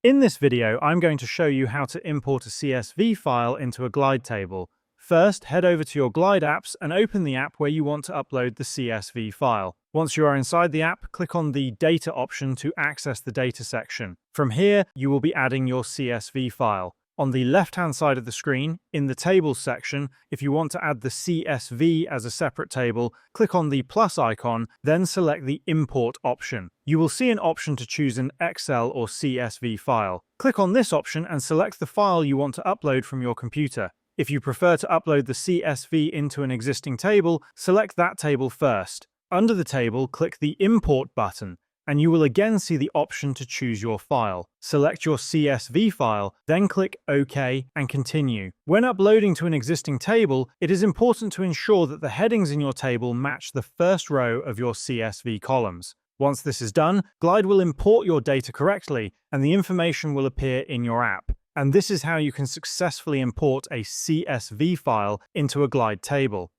In this video, I'm going to show you how to import a CSV file into a Glide table. First, head over to your Glide apps and open the app where you want to upload the CSV file. Once you are inside the app, click on the Data option to access the Data section. From here, you will be adding your CSV file. On the left-hand side of the screen, in the Tables section, if you want to add the CSV as a separate table, click on the plus icon, then select the Import option. You will see an option to choose an Excel or CSV file. Click on this option and select the file you want to upload from your computer. If you prefer to upload the CSV into an existing table, select that table first. Under the table, click the Import button, and you will again see the option to choose your file. Select your CSV file, then click OK and continue. When uploading to an existing table, it is important to ensure that the headings in your table match the first row of your CSV columns. Once this is done, Glide will import your data correctly, and the information will appear in your app. And this is how you can successfully import a CSV file into a Glide table.